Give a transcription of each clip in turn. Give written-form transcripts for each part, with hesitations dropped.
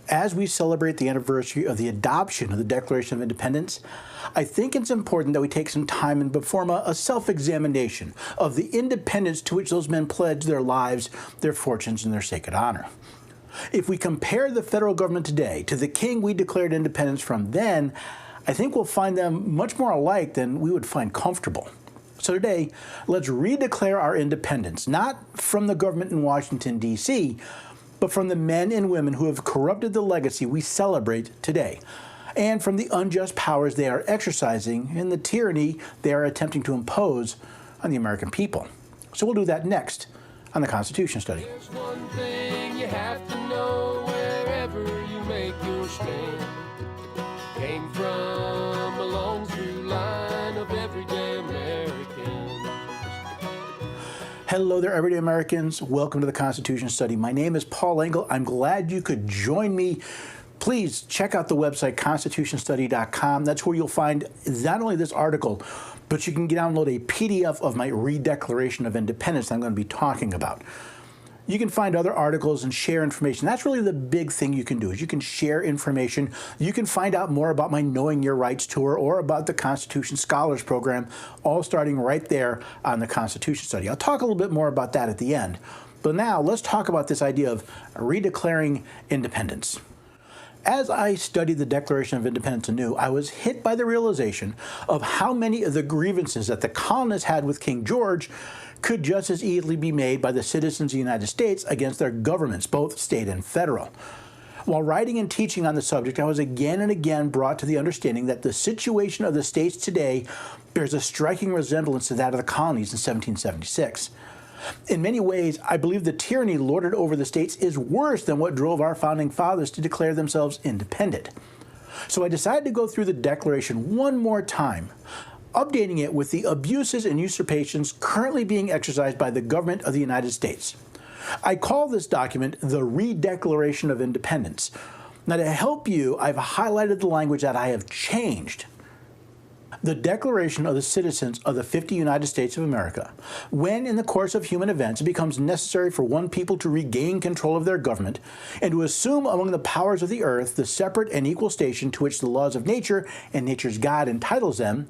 As we celebrate the anniversary of the adoption of the Declaration of Independence, I think it's important that we take some time and perform a self-examination of the independence to which those men pledged their lives, their fortunes, and their sacred honor. If we compare the federal government today to the king we declared independence from then, I think we'll find them much more alike than we would find comfortable. So today, let's redeclare our independence, not from the government in Washington, D.C., but from the men and women who have corrupted the legacy we celebrate today, and from the unjust powers they are exercising and the tyranny they are attempting to impose on the American people. So we'll do that next on the Constitution Study. There's one thing you have to know wherever you make your stand. Came from a long through line of everyday Americans. Hello there, everyday Americans. Welcome to the Constitution Study. My name is Paul Engel. I'm glad you could join me. Please check out the website, constitutionstudy.com. That's where you'll find not only this article, but you can download a PDF of my Redeclaration of Independence that I'm going to be talking about. You can find other articles and share information. That's really the big thing you can do, is you can share information. You can find out more about my Knowing Your Rights tour or about the Constitution Scholars Program, all starting right there on the Constitution Study. I'll talk a little bit more about that at the end. But now let's talk about this idea of redeclaring independence. As I studied the Declaration of Independence anew, I was hit by the realization of how many of the grievances that the colonists had with King George could just as easily be made by the citizens of the United States against their governments, both state and federal. While writing and teaching on the subject, I was again and again brought to the understanding that the situation of the states today bears a striking resemblance to that of the colonies in 1776. In many ways, I believe the tyranny lorded over the states is worse than what drove our founding fathers to declare themselves independent. So I decided to go through the Declaration one more time, updating it with the abuses and usurpations currently being exercised by the government of the United States. I call this document the Redeclaration of Independence. Now, to help you, I've highlighted the language that I have changed. The Declaration of the Citizens of the 50 United States of America, when in the course of human events it becomes necessary for one people to regain control of their government and to assume among the powers of the earth the separate and equal station to which the laws of nature and nature's God entitles them,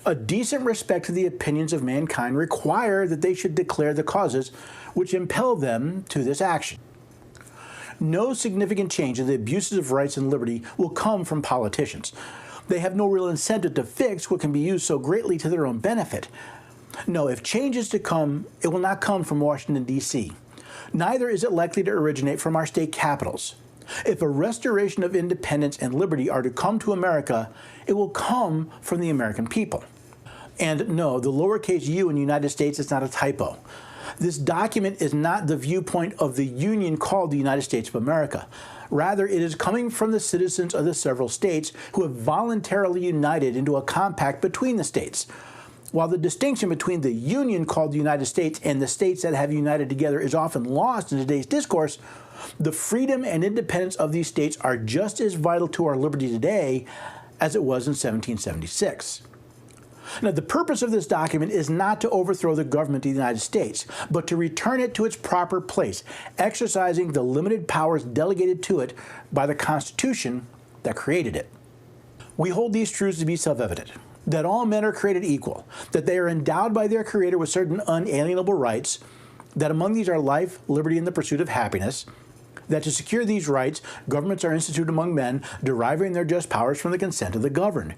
a decent respect to the opinions of mankind require that they should declare the causes which impel them to this action. No significant change in the abuses of rights and liberty will come from politicians. They have no real incentive to fix what can be used so greatly to their own benefit. No, if change is to come, it will not come from Washington, D.C. Neither is it likely to originate from our state capitals. If a restoration of independence and liberty are to come to America, it will come from the American people. And no, the lowercase u in the United States is not a typo. This document is not the viewpoint of the union called the United States of America. Rather, it is coming from the citizens of the several states who have voluntarily united into a compact between the states. While the distinction between the union called the United States and the states that have united together is often lost in today's discourse, the freedom and independence of these states are just as vital to our liberty today as it was in 1776. Now, the purpose of this document is not to overthrow the government of the United States, but to return it to its proper place, exercising the limited powers delegated to it by the Constitution that created it. We hold these truths to be self-evident, that all men are created equal, that they are endowed by their Creator with certain unalienable rights, that among these are life, liberty, and the pursuit of happiness, that to secure these rights, governments are instituted among men, deriving their just powers from the consent of the governed.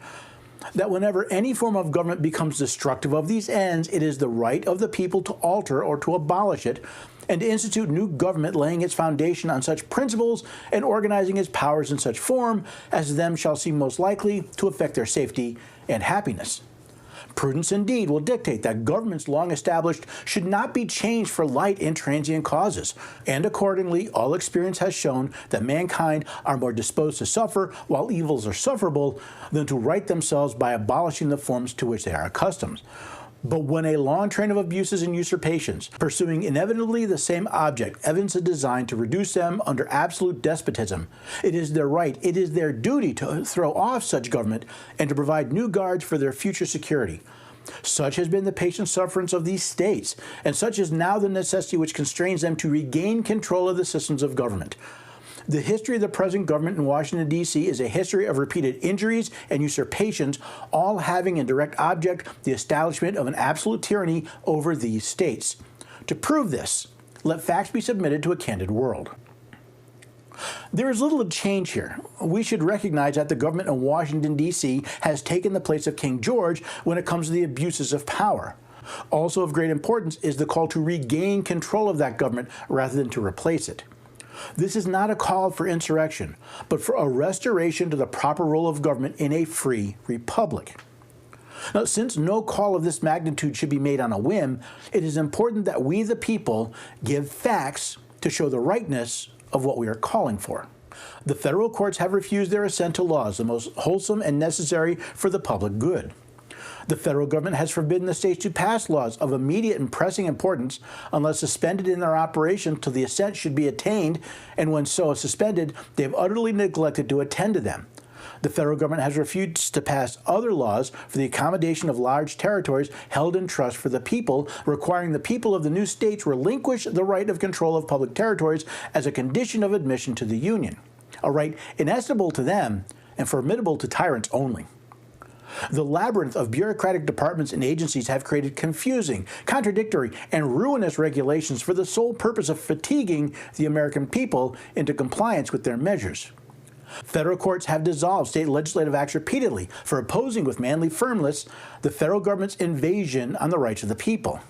That whenever any form of government becomes destructive of these ends, it is the right of the people to alter or to abolish it, and to institute new government laying its foundation on such principles and organizing its powers in such form as them shall seem most likely to affect their safety and happiness. Prudence indeed will dictate that governments long established should not be changed for light and transient causes, and accordingly all experience has shown that mankind are more disposed to suffer while evils are sufferable than to right themselves by abolishing the forms to which they are accustomed. But when a long train of abuses and usurpations, pursuing inevitably the same object, evince a design to reduce them under absolute despotism, it is their right, it is their duty to throw off such government and to provide new guards for their future security. Such has been the patient sufferance of these states, and such is now the necessity which constrains them to regain control of the systems of government. The history of the present government in Washington, D.C. is a history of repeated injuries and usurpations, all having in direct object the establishment of an absolute tyranny over these states. To prove this, let facts be submitted to a candid world. There is little to change here. We should recognize that the government in Washington, D.C. has taken the place of King George when it comes to the abuses of power. Also of great importance is the call to regain control of that government rather than to replace it. This is not a call for insurrection, but for a restoration to the proper role of government in a free republic. Now, since no call of this magnitude should be made on a whim, it is important that we, the people, give facts to show the rightness of what we are calling for. The federal courts have refused their assent to laws, the most wholesome and necessary for the public good. The federal government has forbidden the states to pass laws of immediate and pressing importance unless suspended in their operation till the assent should be attained, and when so suspended, they have utterly neglected to attend to them. The federal government has refused to pass other laws for the accommodation of large territories held in trust for the people, requiring the people of the new states relinquish the right of control of public territories as a condition of admission to the Union, a right inestimable to them and formidable to tyrants only. The labyrinth of bureaucratic departments and agencies have created confusing, contradictory, and ruinous regulations for the sole purpose of fatiguing the American people into compliance with their measures. Federal courts have dissolved state legislative acts repeatedly for opposing with manly firmness the federal government's invasion on the rights of the people.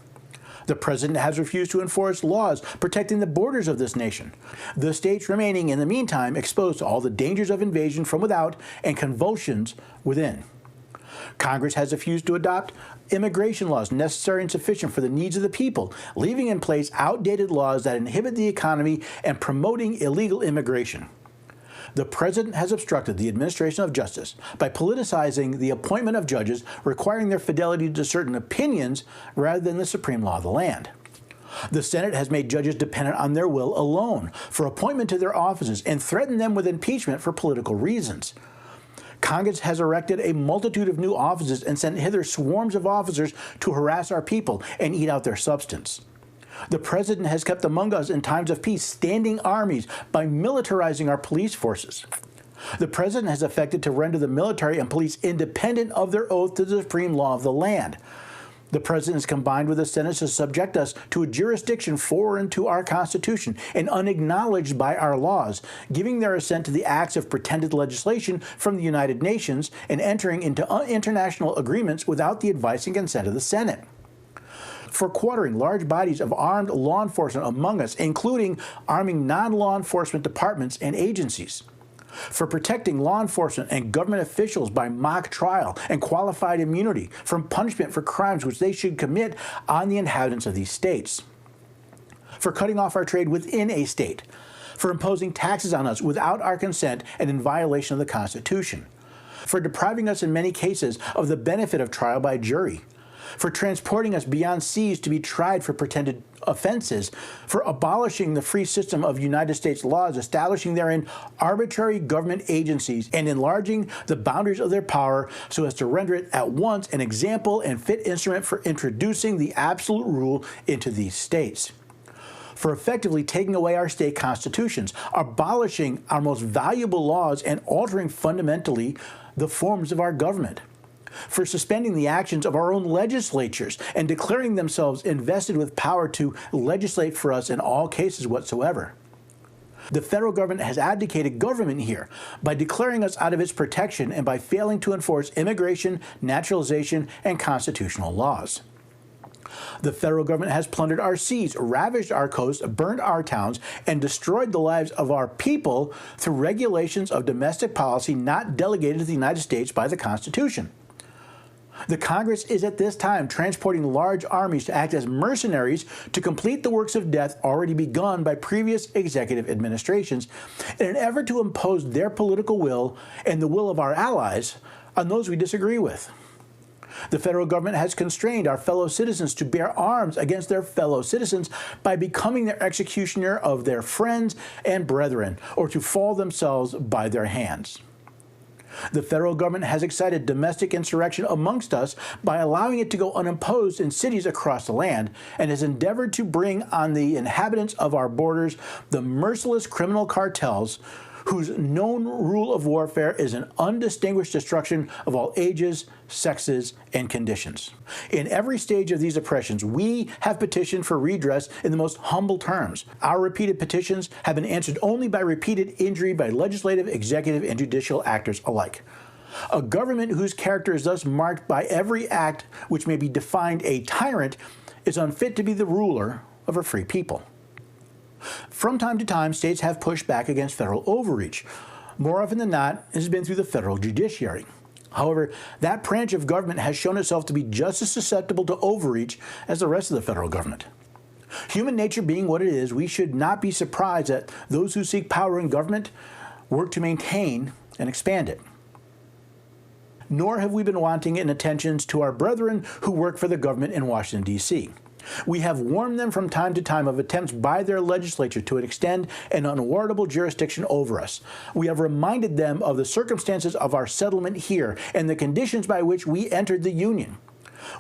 The president has refused to enforce laws protecting the borders of this nation, the states remaining in the meantime exposed to all the dangers of invasion from without and convulsions within. Congress has refused to adopt immigration laws necessary and sufficient for the needs of the people, leaving in place outdated laws that inhibit the economy and promoting illegal immigration. The president has obstructed the administration of justice by politicizing the appointment of judges, requiring their fidelity to certain opinions rather than the supreme law of the land. The Senate has made judges dependent on their will alone for appointment to their offices and threatened them with impeachment for political reasons. Congress has erected a multitude of new offices and sent hither swarms of officers to harass our people and eat out their substance. The president has kept among us in times of peace standing armies by militarizing our police forces. The president has affected to render the military and police independent of their oath to the supreme law of the land. The president has combined with the Senate to subject us to a jurisdiction foreign to our Constitution and unacknowledged by our laws, giving their assent to the acts of pretended legislation from the United Nations and entering into international agreements without the advice and consent of the Senate. For quartering large bodies of armed law enforcement among us, including arming non-law enforcement departments and agencies. For protecting law enforcement and government officials by mock trial and qualified immunity from punishment for crimes which they should commit on the inhabitants of these states. For cutting off our trade within a state. For imposing taxes on us without our consent and in violation of the Constitution. For depriving us in many cases of the benefit of trial by jury. For transporting us beyond seas to be tried for pretended offenses, for abolishing the free system of United States laws, establishing therein arbitrary government agencies, and enlarging the boundaries of their power so as to render it at once an example and fit instrument for introducing the absolute rule into these states. For effectively taking away our state constitutions, abolishing our most valuable laws, and altering fundamentally the forms of our government. For suspending the actions of our own legislatures and declaring themselves invested with power to legislate for us in all cases whatsoever. The federal government has abdicated government here by declaring us out of its protection and by failing to enforce immigration, naturalization, and constitutional laws. The federal government has plundered our seas, ravaged our coasts, burned our towns, and destroyed the lives of our people through regulations of domestic policy not delegated to the United States by the Constitution. The Congress is at this time transporting large armies to act as mercenaries to complete the works of death already begun by previous executive administrations in an effort to impose their political will and the will of our allies on those we disagree with. The federal government has constrained our fellow citizens to bear arms against their fellow citizens by becoming their executioner of their friends and brethren, or to fall themselves by their hands. The federal government has excited domestic insurrection amongst us by allowing it to go unopposed in cities across the land, and has endeavored to bring on the inhabitants of our borders the merciless criminal cartels whose known rule of warfare is an undistinguished destruction of all ages, sexes, and conditions. In every stage of these oppressions, we have petitioned for redress in the most humble terms. Our repeated petitions have been answered only by repeated injury by legislative, executive, and judicial actors alike. A government whose character is thus marked by every act which may be defined a tyrant is unfit to be the ruler of a free people. From time to time, states have pushed back against federal overreach. More often than not, it has been through the federal judiciary. However, that branch of government has shown itself to be just as susceptible to overreach as the rest of the federal government. Human nature being what it is, we should not be surprised that those who seek power in government work to maintain and expand it. Nor have we been wanting in attentions to our brethren who work for the government in Washington, D.C. We have warned them from time to time of attempts by their legislature to extend an unwarrantable jurisdiction over us. We have reminded them of the circumstances of our settlement here and the conditions by which we entered the Union.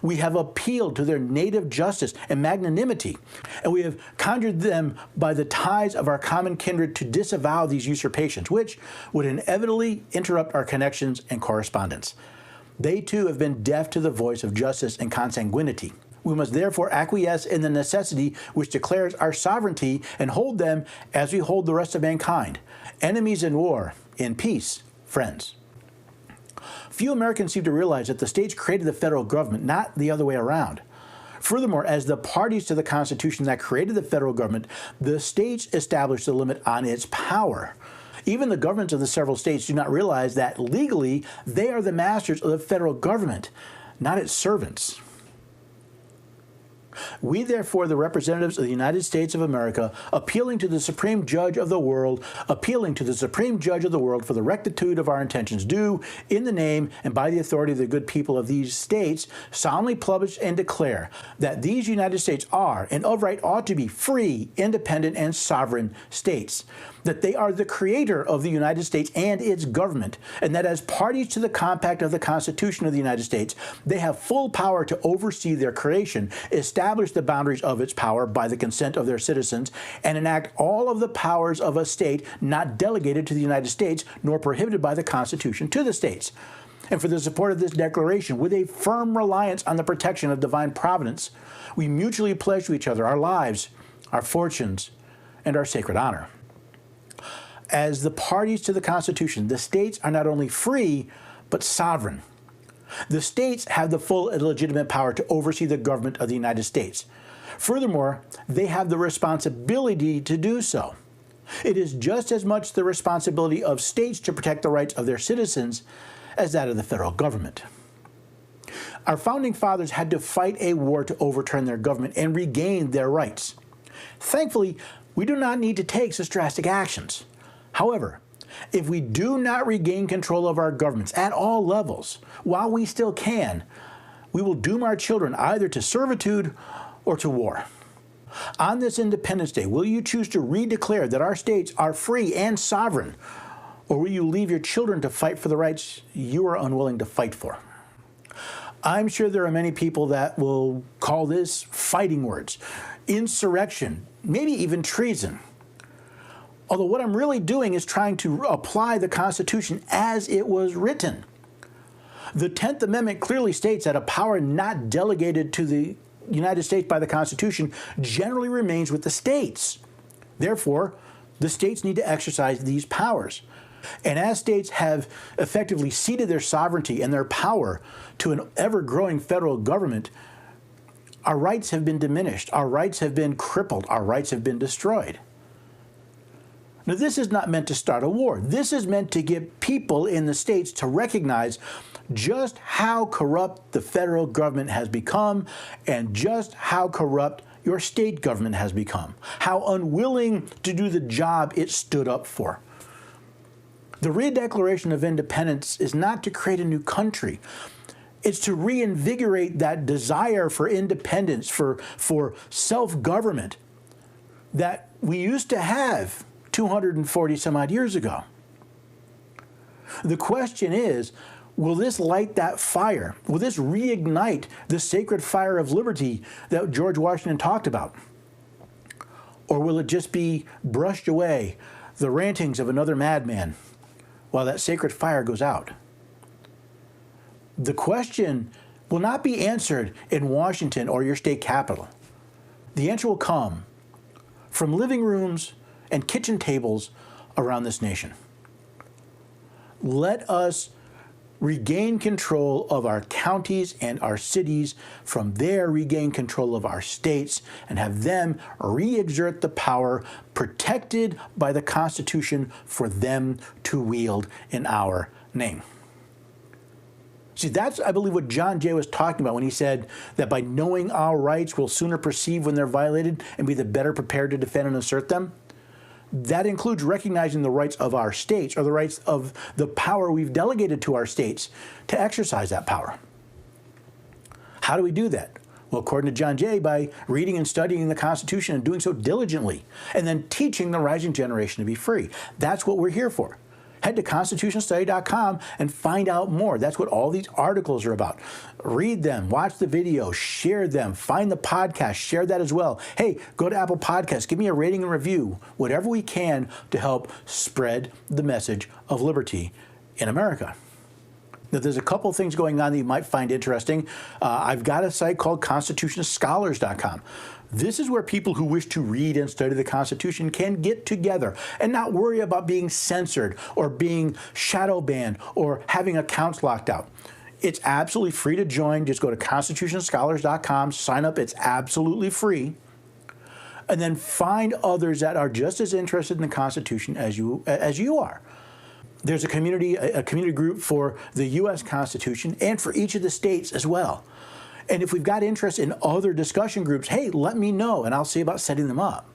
We have appealed to their native justice and magnanimity, and we have conjured them by the ties of our common kindred to disavow these usurpations, which would inevitably interrupt our connections and correspondence. They too have been deaf to the voice of justice and consanguinity. We must therefore acquiesce in the necessity which declares our sovereignty and hold them as we hold the rest of mankind, enemies in war, in peace, friends. Few Americans seem to realize that the states created the federal government, not the other way around. Furthermore, as the parties to the Constitution that created the federal government, the states established the limit on its power. Even the governments of the several states do not realize that legally they are the masters of the federal government, not its servants. We, therefore, the representatives of the United States of America, appealing to the Supreme Judge of the world, for the rectitude of our intentions, do, in the name and by the authority of the good people of these states, solemnly publish and declare that these United States are, and of right ought to be, free, independent, and sovereign states, that they are the creator of the United States and its government, and that as parties to the compact of the Constitution of the United States, they have full power to oversee their creation, establish the boundaries of its power by the consent of their citizens, and enact all of the powers of a state not delegated to the United States nor prohibited by the Constitution to the states. And for the support of this declaration, with a firm reliance on the protection of divine providence, we mutually pledge to each other our lives, our fortunes, and our sacred honor. As the parties to the Constitution, the states are not only free, but sovereign. The states have the full and legitimate power to oversee the government of the United States. Furthermore, they have the responsibility to do so. It is just as much the responsibility of states to protect the rights of their citizens as that of the federal government. Our founding fathers had to fight a war to overturn their government and regain their rights. Thankfully, we do not need to take such drastic actions. However, if we do not regain control of our governments at all levels, while we still can, we will doom our children either to servitude or to war. On this Independence Day, will you choose to redeclare that our states are free and sovereign, or will you leave your children to fight for the rights you are unwilling to fight for? I'm sure there are many people that will call this fighting words, insurrection, maybe even treason. Although what I'm really doing is trying to apply the Constitution as it was written. The 10th Amendment clearly states that a power not delegated to the United States by the Constitution generally remains with the states. Therefore, the states need to exercise these powers. And as states have effectively ceded their sovereignty and their power to an ever-growing federal government, our rights have been diminished, our rights have been crippled, our rights have been destroyed. Now, this is not meant to start a war. This is meant to get people in the states to recognize just how corrupt the federal government has become and just how corrupt your state government has become, how unwilling to do the job it stood up for. The Redeclaration of Independence is not to create a new country. It's to reinvigorate that desire for independence, for self-government that we used to have 240 some odd years ago. The question is, will this light that fire? Will this reignite the sacred fire of liberty that George Washington talked about? Or will it just be brushed away, the rantings of another madman, while that sacred fire goes out? The question will not be answered in Washington or your state capital. The answer will come from living rooms and kitchen tables around this nation. Let us regain control of our counties and our cities, from there regain control of our states, and have them re-exert the power protected by the Constitution for them to wield in our name. See, that's, I believe, what John Jay was talking about when he said that by knowing our rights, we'll sooner perceive when they're violated and be the better prepared to defend and assert them. That includes recognizing the rights of our states, or the rights of the power we've delegated to our states to exercise that power. How do we do that? Well, according to John Jay, by reading and studying the Constitution and doing so diligently, and then teaching the rising generation to be free. That's what we're here for. Head to constitutionstudy.com and find out more. That's what all these articles are about. Read them, watch the video, share them, find the podcast, share that as well. Hey, go to Apple Podcasts, give me a rating and review, whatever we can to help spread the message of liberty in America. Now, there's a couple of things going on that you might find interesting. I've got a site called constitutionscholars.com. This is where people who wish to read and study the Constitution can get together and not worry about being censored or being shadow banned or having accounts locked out. It's absolutely free to join. Just go to constitutionscholars.com, sign up. It's absolutely free. And then find others that are just as interested in the Constitution as you are. There's a community group for the U.S. Constitution and for each of the states as well. And if we've got interest in other discussion groups, hey, let me know, and I'll see about setting them up.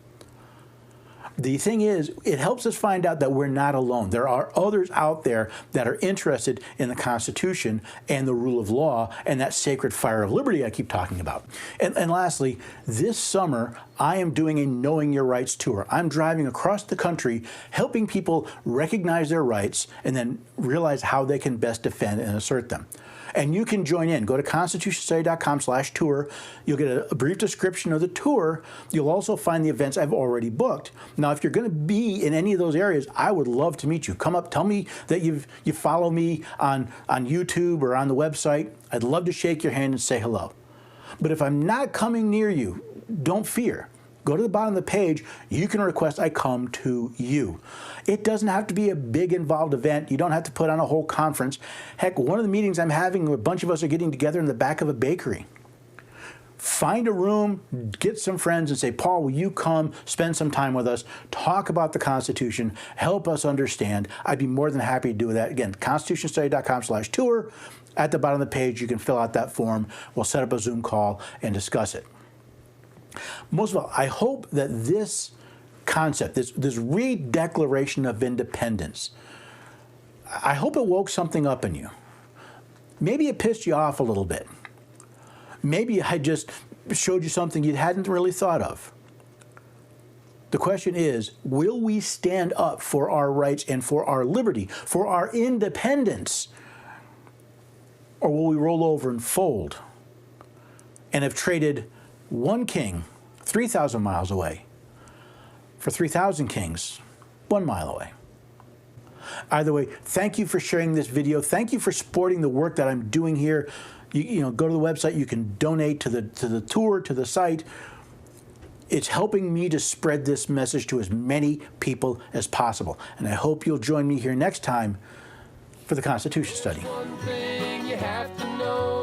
The thing is, it helps us find out that we're not alone. There are others out there that are interested in the Constitution and the rule of law and that sacred fire of liberty I keep talking about. And lastly, this summer, I am doing a Knowing Your Rights tour. I'm driving across the country, helping people recognize their rights and then realize how they can best defend and assert them. And you can join in. Go to constitutionstudy.com/tour. You'll get a brief description of the tour. You'll also find the events I've already booked. Now, if you're going to be in any of those areas, I would love to meet you. Come up, tell me that you follow me on YouTube or on the website. I'd love to shake your hand and say hello. But if I'm not coming near you, don't fear. Go to the bottom of the page. You can request I come to you. It doesn't have to be a big involved event. You don't have to put on a whole conference. Heck, one of the meetings I'm having where a bunch of us are getting together in the back of a bakery. Find a room, get some friends and say, Paul, will you come spend some time with us, talk about the Constitution, help us understand. I'd be more than happy to do that. Again, constitutionstudy.com/tour. At the bottom of the page, you can fill out that form. We'll set up a Zoom call and discuss it. Most of all, I hope that this concept, this Redeclaration of Independence, I hope it woke something up in you. Maybe it pissed you off a little bit. Maybe I just showed you something you hadn't really thought of. The question is, will we stand up for our rights and for our liberty, for our independence? Or will we roll over and fold and have traded one king 3,000 miles away for 3,000 kings 1 mile away? Either way, thank you for sharing this video. Thank you for supporting the work that I'm doing here. You know, go to the website. You can donate to the tour, to the site. It's helping me to spread this message to as many people as possible. And I hope you'll join me here next time for the Constitution Study. One thing you have to know.